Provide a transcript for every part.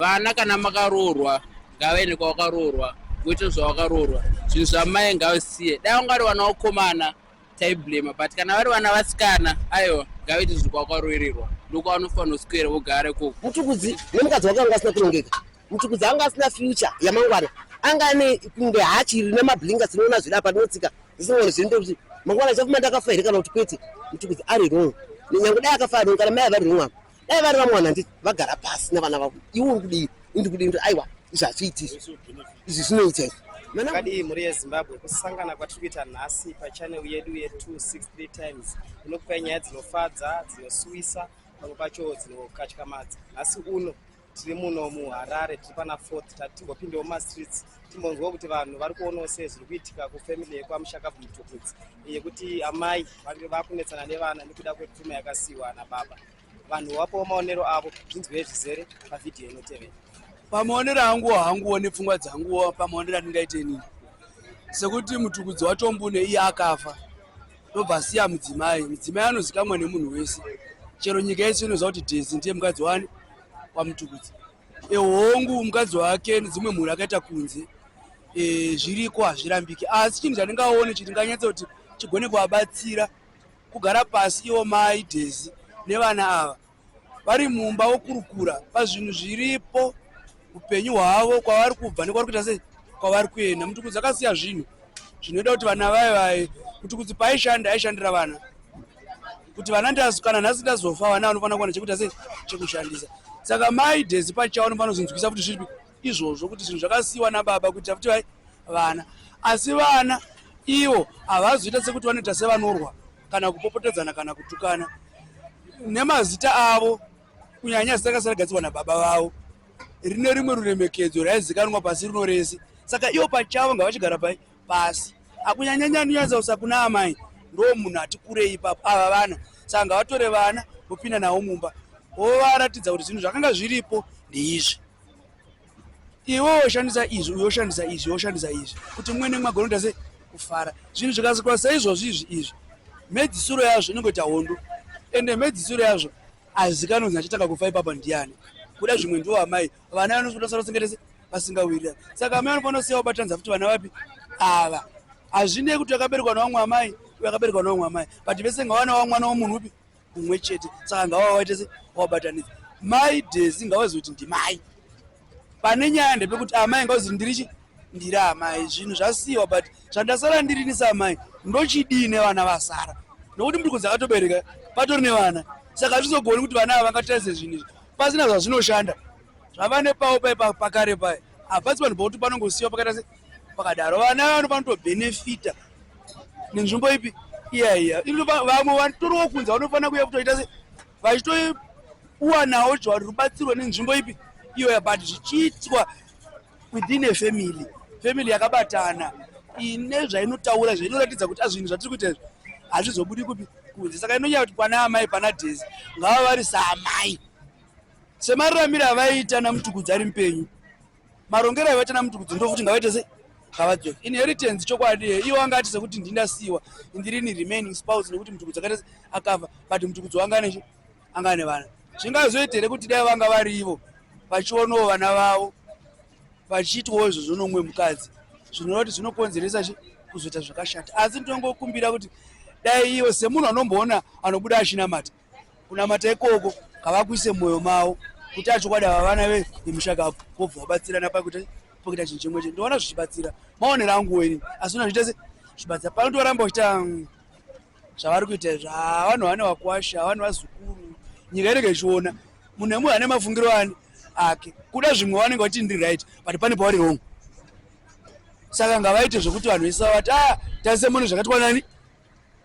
Vana kana makarorwa ngavaende kwavakarorwa, kuite zvavakarorwa. Zvinhu zvamai ngavasiye. Dai ungari vana vakomana taiblema, but kana vari vana vasikana, aiwa ngavaite zvinhu kwavakarovererwa. Ndokwavanofanira kuswera vogara ikoko. Mutukudzi nemukadzi wake anga asina kurongeka. Mutukudzi anga asina future yamangwana. Anga ane kunge hachiri nemablinga dzinoona zviri apa dzinotsika. Zvisingone zvinoita kuti mangwana chafuma ndakafa here kana kuti kwete. Mutukudzi ari wrong. Nyange dai akafa ari kana mai vari wrong. Dai vari vamwana nditi vagara pasi nevana vavo. Iwo uri kudii? Indi kudii kuti aiwa izvazviiti. Izvi zvinoita. Kadi muri yeZimbabwe kusangana kwatiri kuita nhasi pachannel yedu ye263 times inokupa nyaya dzinofadza, dzinosuwisa, pamwe pacho dzinokatyamadza. Nhasi uno tiri muno muHarare, tiri pana 4th tatingopindawo mumastreets timbonzwa kuti vanhu vari kuonawo sei zviri kuitika kufamily yekwaMushakabvu Mutukudzi yekuti amai vange vakunetsana nevana nekuda kwepfuma yakasiyiwa nababa. Vanhu vapawo maonero avo, zvinzwei zvizere pavhidhiyo inotevera. Pamaonero hanguwo nepfungwa dzanguwo pamaonero andingaite nini, sekuti Mutukudzi watombune iye akafa ndobva asiya mudzimai anozikamwa nemunhu wese. Chero nyika yese inoziva kuti Dhezi ndiye mukadzi wani waMutukudzi. Hongu mukadzi wake nedzimwe mhuri akaita kunze zviriko hazvirambiki, asi chinhu chandingaone chindinganyatsa kuti chigone kuvabatsira kugara pasi ivo mai Dhezi nevana ava vari mumba wokurukura pazvinhu zviripo upenyu hwavo kwavari kubva nekwavari kuita sei kwavari kuenda. Mutukudzi akasiya zvinhu zvinoita kuti vana vaye Mutukudzi paaishanda aishandira vana kuti vana kana nhasi ndazofa vana vanofanira kuwana chekuita sei chekushandisa. Saka mai Dhezi pachavo anofanira kuzvinzwisa kuti zviri izvozvo kuti zvinhu zvakasiyiwa nababa kuitira kuti vana, asi vana ivo havazoita sekuti vanoita sevanorwa kana kupopotedzana kana kutukana nemazita avo kunyanya zita rakasaragadzirwa nababa vavo rine rimwe ruremekedzo raizikanwa pasi rino rese. Saka ivo pachavo ngavachigara pasi, akunyanyanyanyanyisa kusa kuna amai ndo munhu ati kurei ipapo ava vana. Saka ngavatore vana vopinda navo mumba vovaratidza kuti zvinhu zvakanga zviripo ndeizvi, ivo woshandisa izvi uyo woshandisa izvi woshandisa izvi kuti mumwe nemwe agonoita sei kufara. Zvinhu zvikasukwa saizvozvi izvi medzisiro yazvo inongoita hondo, ende medzisiro yazvo hazikanonzi achitanga kufa ipapo ndiani. Kuda zvimwe ndiwo amai vana vanosara sengetese vasingawirirani. Saka amai anofanira kusiya vabatanidza kuti vana vapi ava hazvinei kuti akaberekwa nawamwe amai uye akaberekwa nawamwe amai, but vese ngavana mwana womunhu upi umwe chete. Saka ngava waite se wabatanidza. Mai Dhezi ngavazoti ndimai pane nyaya ndepekuti amai ngavazi ndiri amai. Zvinhu zvasiyiwa, but zvandasara ndirini saamai ndochidii nevana vasara, nokuti Mutukudzi akatobereka patori nevana. Saka hazvizogoni kuti vana ava vangatarise zvinhu izvi pasina zvazvinoshanda. Zvava nepawo pakare paya hapasi panhu pauti panongosiyiwa pakaita pakadaro. Vana vanofanira kutobhenefita nenzvimbo ipi iya vamwe vatoriwo kunze vanofanira kuuya kutoita se vachitouwanawo rubatsirwa nenzvimbo ipi iyoya, but zvichiitwa within a family yakabatana ine zvainotaura zvainoratidza kuti zvinhu zvatiri kuita izvi hazvizobudi kupi kunze. Saka inonyanya kuti pana amai pana Dhezi ngava vari saamai semararamiro avaita naMutukudzi ari mupenyu, marongero avaita naMutukudzi ndofuti ngavaite sei ngavadzoke. Inheritance chokwadi iwo angati sekuti ndinasiyiwa ndirini remaining spouse nekuti Mutukudzi akaita akafa, but Mutukudzi wanga ane vana. Zvingazoita here kuti dai vanga vari ivo vachionawo vana vavo vachiitwawo izvozvo nomumwe mukadzi, zvinova kuti zvinokonzeresa kuzoita zvakashata. Asi ndinongokumbira kuti dai ivo semunhu anomboona anobuda achinamata, kunamata ikoko ngavakuise mumwoyo mavo kuti achokwadi ava vana veMushakabvu vobva vabatsirana pakuita chinhu chimwe chete. Ndoona zvichibatsira maonero angu weni, asi zviita se zvibatsira panotoramba kuita zvavari kuita zvavanhu vane wakuwasha vanhu vazukuru nyika inenge ichiona munhu nemunhu ane mafungiro ake kuda zvimwe vanenge vachiti ndiri right but pane pavari wrong. Saka ngavaite zvokuti vanhu vese vati taise munhu zvakatwa nani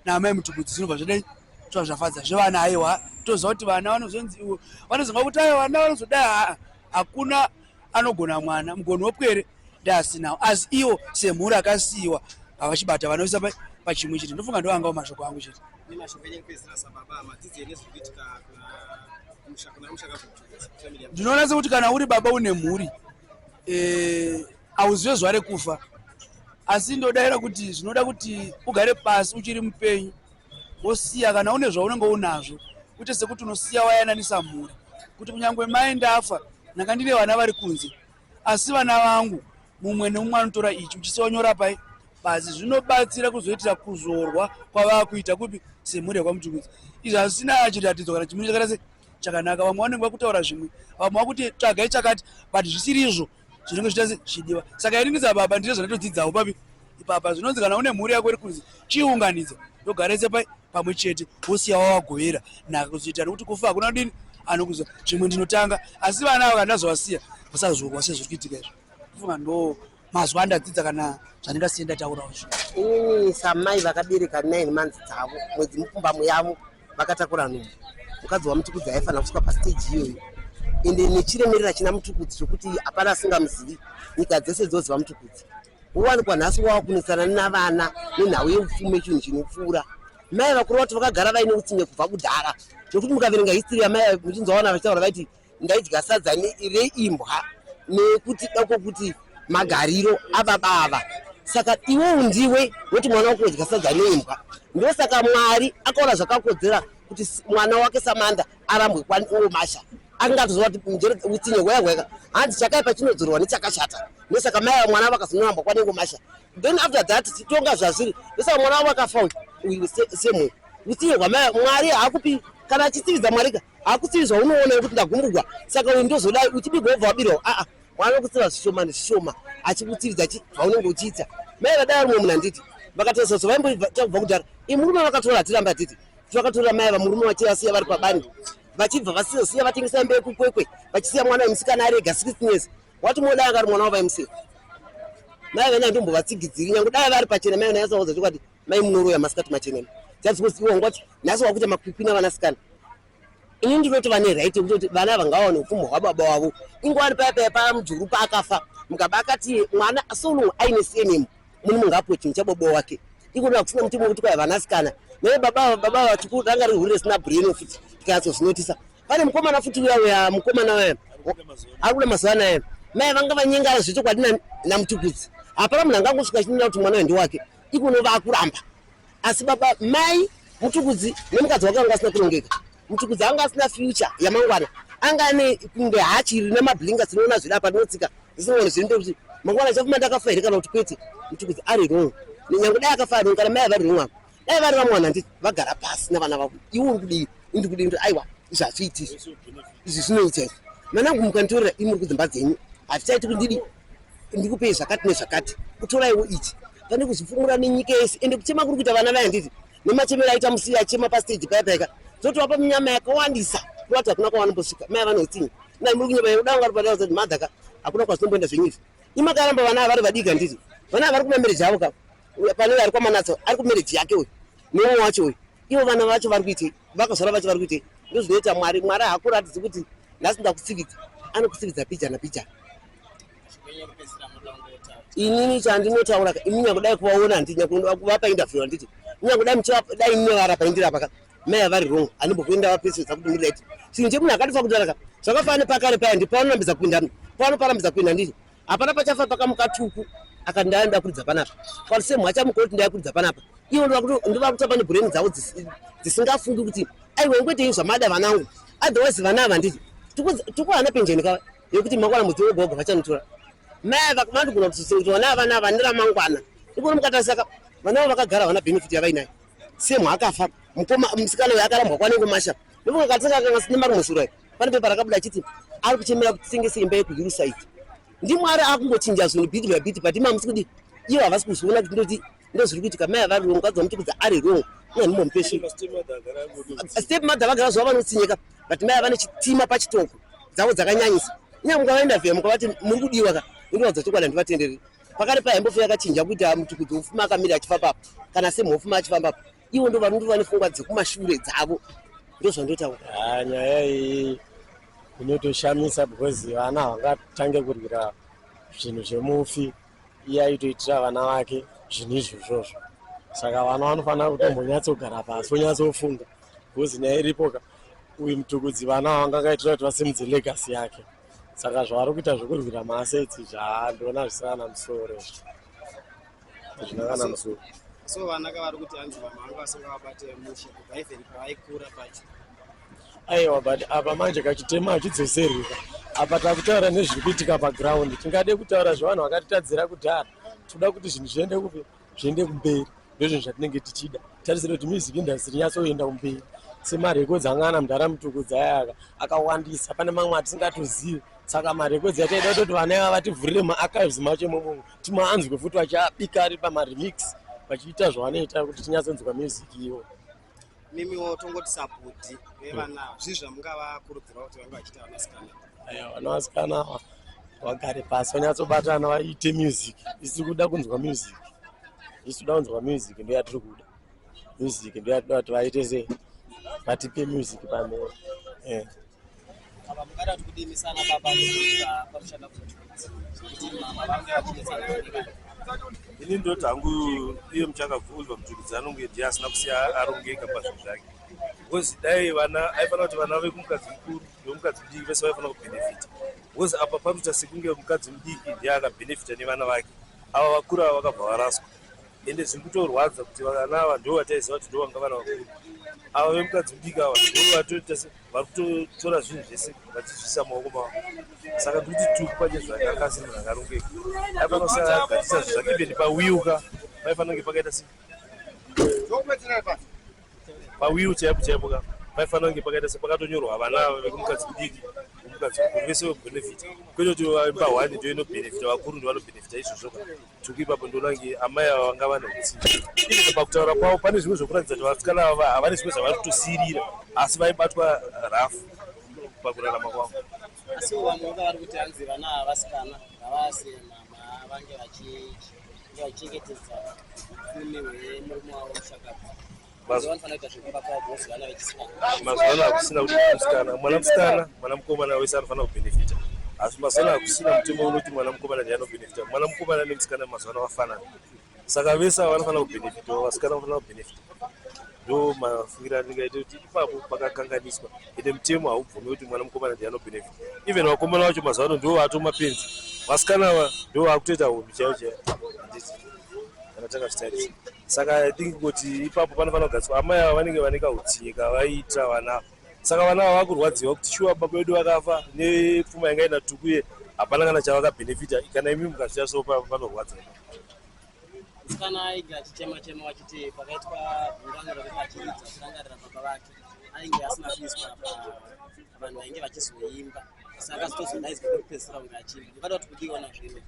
naamai Mutukudzi zvinobva zvodai tova zvafadza zvevana. Aiwa toziva kuti vana vanozonga kuti vana vanozodai hakuna anogona mwana mugoni wopwere ndaasinawo, asi ivo semhuri akasiyiwa havachibata vana vese pachimwe chete. Ndofunga ndoangawo mashoko angu chete. Ndinoona sekuti kana uri baba une mhuri hauzive zuva rekufa, asi ndodaira kuti zvinoda kuti ugare pasi uchiri mupenyu wosiya kana une zvaunenge unazvo, kwete sekuti unosiya wayananisa mhuri kuti kunyangwe mai ndafa nakandine vana vari kunze, asi vana vangu mumwe nemumwe anotora ichi uchisonyora pai basi zvinobatsira kuzoitira kuzorwa kwavakuita kupi semhuri yakwamutukudzi. Izvi hazvisina chiratidzo kana chimwe chakata chakanaka. Vamwe vanenge vakutaura zvimwe, vamwe vakuti tsvagai chakati, but zvisiri izvo zvinenge zvichita zvichidiwa. Saka iringidza baba ndizvo zvandatodzidzawo papi ipapa. Zvinonzi kana une mhuri yako iri kunze, chiunganidza yogarese pamwe chete wosiyawo wagovera nhaka kuzoita nekuti kufa hakuna dini anokuza zvimwe ndinotanga. Asi vana ava kandazovasiya vasazorwa sezviri kuitika izvo. Kufunga ndo mazuva andadzidza kana zvandingasiye ndataurawo zvino. Inini samai vakabereka 9 months dzavo mwedzi mupfumbamwe yavo vakatakura nhumbu. Mukadzi wamutukudzi aifanira kusvika pastage iyoyo, ende nechiremerera china mutukudzi chokuti hapana asingamuzivi. Nyika dzese dzoziva mutukudzi. Uwanikwa nhasi wava kunesana navana nenhau yeupfumi chinhu chinopfuura. Mai vakuru vacho vakagara vaine utsinye kubva kudhara, nokuti mukaverenga history yamai muchinzoona vachitaura vaiti ndaidya sadza reimbwa nekuti dako kuti magariro avabava. Saka iwe ndiwe woti mwana wako udya sadza neimbwa. Ndosaka Mwari akaona zvakakodzera kuti mwana wake Samanda arambwe kwaOmasha. Angatozova kuti utsinye hwega hanzi chakaipa chinodzorwa nechakashata. Ndosaka mai mwana vakazonyoramba kwaOmasha. Then after that titonga zvazviri. Ndosaka mwana wako akafa uyu semwe. Utsinye hwamai Mwari haakupi kana achitsividza Mwari haakutsividzwa unoona kuti ndagumburwa. Saka uyu ndozodai uchibigwa wobva wabirawo. Mwana wekutsiva zvishoma nezvishoma achikutsividza zvaunenge uchiita. Mai vadai rumwe munhu anditi vakatosaso vaimbobva kudhara. Murume vakatora hatiramba atiti vakatora mai vamurume vachivasiya vari pabani vachibva vasiyosiya vatengesa mbeu kukwekwe vachisiya mwana wemusikana arega 16 years. Wati modai akati mwana wavaimusiya. Mai vene andombovatsigidziri nyange dai vari pachena. Mai nayasaudza chokwadi mai munoroya masikati machenema. That's because iwo ngoti nhasi wakuita makwikwi navanasikana. Ini ndinoti vane right yekuti vana vangaone upfumi hwababa wavo. Ingwani paya pamujuru paakafa mukaba kati mwana solo aine surname muni mungapo chinhu chabobo wake. Ikoda kusina mutima wekuti kwai vanasikana baba vatukuru ranga rihurire sina brain futi tikazozvinotisa. Pane mukomana futi uya mukomana waya arikuda mazuva anaya. Mai vanga vanyengara zvechokwadi namutukudzi. Hapana munhu angangosvika chinena kuti mwana wendi wake. Ikono vakuramba. Asi baba mai mutukudzi nemukadzi wake vanga asina kurongeka. Mutukudzi anga asina future yamangwana. Anga ane kunge hachiri nemablinga dzinoona zvidapa dzinotsika zvisingoni zvinoita kuti mangwana chafuma ndakafa here kana kuti kwete. Mutukudzi ari wrong. Nyange dai akafa ari kana mai vari wrong. Dai vari vamwana nditi vagara pasi navana vavo. Iwe uri kudii indi kudii kuti aiwa izvi hazviiti izvi zvinoita. Manangu mukanditorera imuri kudzimba dzenyu hatichaiti kuti ndikupei zvakati nezvakati kutoraiwo ichi pane kuzvifumura nenyika yese. Ende kuchema kuri kuita vana vaya nditi nemachemero aita musiya achema pastage paya zotowapa munyama yakawandisa kurati hakuna kwavanombosvika. Mai vanotini nai muri kunyema yekudanga vari padao kuti madhaka hakuna kwazinomboenda zvenyizvi. Imakaramba vana vari vadika nditi vana vari kumamereji avo ka pane ari kwamanatsa ari kumereji yake uyu nemumwe wacho uyu. Ivo vana vacho vari kuitei vakazora vacho vari kuitei. Ndozvinoita Mwari hakuratidzi kuti nhasi ndakutsividza anokutsividza pija napija. Inini chandinotaura inini kudai kuvaona handiti kuvapa interview handiti kudai muchidai munovarapa indirapa mai vari wrong anombokuenda vapesesa kuti muri right. Chinhu chemunhu akatifa kutaraka zvakafanana pakare paya ndi panorambidza kuinda parambidza kuinda nditi hapana pachafa pakamuka tuku akati ndaenda kuridza panapa kwari semu achamukoti kuti ndaya kuridza panapa. Ivo ndova kutamba nebrain dzavo dzisingafungi kuti aiwe ngwetei zvamada vanangu otherwise vana ava nditi tikuhana penjeni kava yekuti mangwana mudzi wogoga vachanotora. Mai vakandogona kuti vana ava nava neramangwana. Ikono mukatasaka vana avo vakagara vana benefit yavainayo. Semu akafa musikana uyu akarambwa kwaOmasha. Ndopakatsaka akanga sine marumwe sura pane pepa rakabuda achiti ari kuchemera kutengesa imba yekuHillside. Ndimwari akungochinja zvinhu bhiti byabhiti but mamusi kuti ivo havasi kuzviona kuti ndoti ndozviri kuitika. Mai vari wrong mukadzi wamutukudza ari wrong unyanimompeshi step mother vagara zuva vanotsinyika but mai vane chitima pachitoko dzavo dzakanyanyisa. Nyange mukavaenda vhera mukavati muri kudiwa ka inowadza chokwadi handivatendereri. Pakare paya imbofe yakachinja kuita mutukudzi ufuma akamira achifambapo kana semu ufuma achifambapo. Ivo ndo vanhu vane pfungwa dzekumashure dzavo. Ndozvandotaura. Nyaya iyi inotoshamisa because vana havangatange kuryira zvinhu zvemufi iye aitoitira vana vake zvinhu izvozvozvo. Saka vana vanofanira kutombonyatsogara pasi vonyatsofunga because nyaya iripo uyu mutukudzi vana vavangangaitira kuti vasimudze legasi yake. Saka zvavari kuita zvokuryira maasetsi zvandoona zvisina na musoro zvina kana musoro. So vana kavari kuti hanzi vamhanga vasinga vabate mushe kubva ivheri pavaikura pacho. aiwa but apa manje kachitema achidzosereka apa takutaura nezviri kuitika paground. Tingade kutaura zvevanhu vakatitadzira kudhara, toda kuti zvinhu zviende kupi, zviende kumberi. Ndozvinhu zvatinenge tichida, tarisire kuti music industry inyatsoenda kumberi. Semarekodzi angana mudhara mutukudza aya akawandisa, pane mamwe atisingatozivi. Saka marekodzi ataida kuti vana ava vativhurire maarchives macho imomo, timaanzwe futi vachabika ari pamaremix vachiita zvavanoita kuti tinyatsonzwa music iwo. Mimiwo tongoti sapoti vevana zvizvi zvamungavakurudzira kuti vange vachiita vanasikana. Vanasikana vagare pasi vanyatsobatana vaite music. Isi kuda kunzwa music, isi kuda kunzwa music ndo yatiri kuda. Music ndo yatinoda kuti vaite sei, vatipe music pamwe. Apa mungada kuti kudimisana baba pakushanda kuti mama vange vachidetsana. Ini ndoti hangu iyo muchakavhurwa mutukudzi anonge ndiye asina kusiya arongeka pazvinhu zvake. Because dai vana aifanira kuti vana vekumukadzi mukuru nemukadzi mudiki vese vaifanira kubhenefita. Because apa panoita sekunge mukadzi mudiki ndiye akabhenefita nevana vake. Ava vakuru ava vakabva varaswa. Ende zviri kutorwadza kuti vana ava ndo vataiziva kuti ndo vanga vana vakuru. Ava vemukadzi mudiki ava ndo vatoita vari kutotora zvinhu zvese vachizvisa maoko mavo. Saka ndikuti tuku pache zvakakasira zvakarongeka. Aifanira kusagatisa zvake ibeni pawiuka paifanira kunge pakaita sei. Pawiu chaipo chaipo ka paifanira kunge pakaita sei, pakatonyorwa vana vekumukadzi mudiki kumukadzi mukuru vese vebhenefita. Kwete kuti vamba 1 ndio inobhenefita, vakuru ndio vanobhenefita izvozvo. Tuku ipapo ndoonange amai ava vanga vane utsinye. Ini pakutaura kwavo pane zvimwe zvokuratidza kuti vasikana ava havane zvimwe zvavari kutosirira, asi vaibatwa rafu pakurarama kwavo. Asi vamwe vari kuti hanzi vana havasikana havasi mama vange vachichengetedza upfumi hwemurume wavo mushakadzi. Vanofanira kuita zvekuba kwavo bhosi vana vechisikana. Mazuva ano hakusina kuti musikana, mwana musikana, mwana mukomana wese anofanira kubhenefita. Asi mazuva ano hakusina mutemo unoti mwana mukomana ndiye anobhenefita. Mwana mukomana nemusikana mazuva ano vafanana. Saka vese vanofanira kubhenefita, vasikana vanofanira kubhenefita. Ndo mafungiro andingaita kuti ipapo pakakanganiswa. Ende mutemo haubvumi kuti mwana mukomana ndiye anobhenefita. Even vakomana vacho mazuva ano ndo vatoma mapenzi. Vasikana ava ndo vakutoita hobi chaiyo chaiyo. Kana takazvitarisa. Saka I think kuti ipapo panofanira kugadzirwa amai ava vanenge vane kahutsinye kavaita vana. Saka vana ava vakurwadziwa kuti shuwa baba vedu vakafa nepfuma yanga ina tukuye hapana kana chavakabhenefita, kana imi mukazviita so panorwadza. Musikana ainge achichema-chema vachiti pakaitwa gungano rokuti achiridza kurangarira baba vake ainge asina kuiswa vanhu vainge vachizoimba, saka sitozodaidzwa kwekupedzisira kunge achimba. Ndingada kuti kudiwa zvino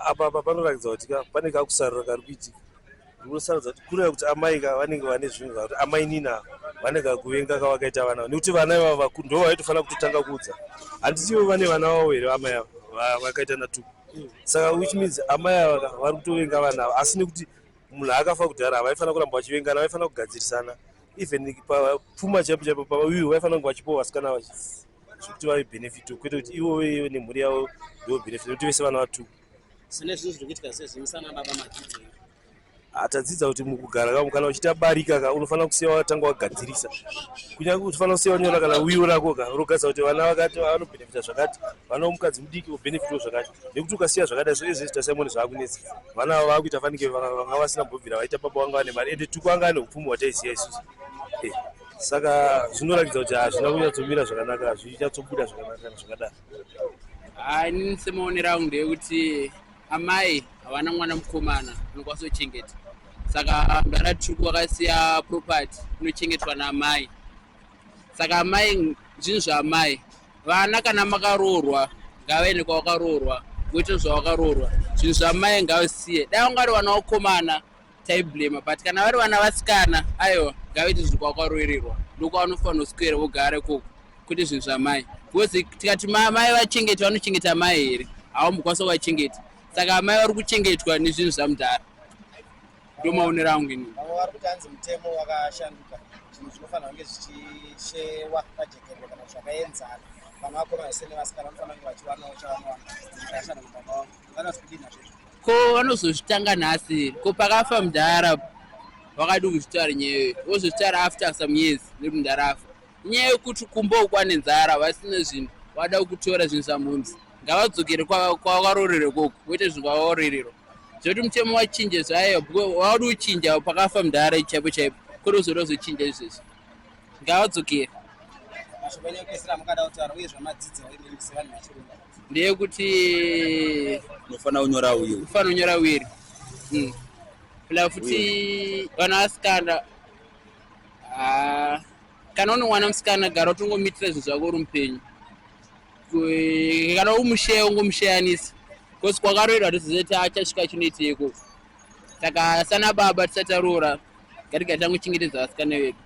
apa panoratidza kuti pane kakusarura kari kuitika. Ndinosaridza kuti kureva kuti amai ka vanenge vane zvinhu zvakuti amai nina vanenge kuvenga kavakaita vana, nekuti vana ivava vakuru ndo vaitofanira kutotanga kuudza. Handisivo vane vana vavo here amai ava vakaita natuku. Saka which means amai ava vari kutovenga vana ava, asi nekuti munhu akafa kudhara havaifanira kuramba vachivengana, vaifanira kugadzirisana. Even papfuma chaipo chaipo pawiwi vaifanira kunge vachipawo vasikana zvekuti vave benefit, kwete kuti ivo nemhuri yavo ndo benefit, nekuti vese vana vatuku. sine zvinhu zviri kuitika sezvimisana baba madzidzo atadzidza kuti mukugara kamo kana uchiita barika ka unofanira kusiya watanga wagadzirisa, kunyange unofanira kusiya wanyora kana wiwo rako ka rogadza kuti vana vakati vanobhenefita zvakati, vana vomukadzi mudiki vobhenefitawo zvakati, nekuti ukasiya zvakadai zvo izvezvi tasimoni zvakunetsa. Vana ava vakuita fanike vanga vasina mbobvira vaita baba vanga vane mari, ende tuku vanga vane upfumi hwataiziya isusu. Saka zvinoratidza kuti hazvina kunyatsomira zvakanaka, zvichatsobuda zvakanaka zvakadaro. Ini semaonero angu ndeyekuti amai havana mwana mukomana unokwanisa kuchengeta, saka mudhara tuku wakasiya property inochengetwa naamai. Saka amai zvinhu zvaamai, vana kana makaroorwa ngavaende kwavakaroorwa voite zvavakaroorwa, zvinhu zvamai ngavasiye. Dai ungari vana vakomana taiblema, but kana vari vana vasikana aiwa ngavaite zvinhu kwavakaroererwa, ndokwavanofanira kuswera vogara ikoko, kwete zvinhu zvamai. Because tikati mai vachengeta vanochengeta mai here, havambokwanisa kuvachengeta. Saka amai vari kuchengetwa nezvinhu zvamudhara. Ndo maonero angu ini. Vamwe vari kuti hanzi mutemo wakashanduka, zvinhu zvinofanira kunge zvichishewa pajekerere kana zvakaenzana. Vana vakomana vese nevasikana vanofanira kunge vachiwanawo chavanowana zvakashanda mubaba wavo. Vanozi kudini nazvo? Ko vanozozvitanga nhasi, ko pakafa mudhara vakadi kuzvitaura nyewe, vozozvitaura after some years nemudhara afa. Nyaya yekuti kumba ukwane nzara vasina zvinhu, vada kutora zvinhu zvamhunzi, ngavadzokere kwavakarorere koko, voite zvinhu kwavakarorerwa. Zvekuti mutemo wachinja zvaiyo, wadi kuchinja pakafa mudhara chaipo chaipo, kwete kuzoda kuzochinja izvezvi. ngavadzokere. mashoko enyu ekuisira mukada kutaura uye zvamadzidzo enyu sevanhu vachirumba ndeyekuti unofana kunyora uyu ufana unyora wiri pula futi vana vasikana kana une mwana musikana gara utongomitira zvinhu zvako uri mupenyu kana umusheya ungomusheyanisa kosi kwakaroerwa tizozeti achasvika chinoiteiko. Saka sana baba tisati taroora ngatigatanguchengetedza vasikana vedu.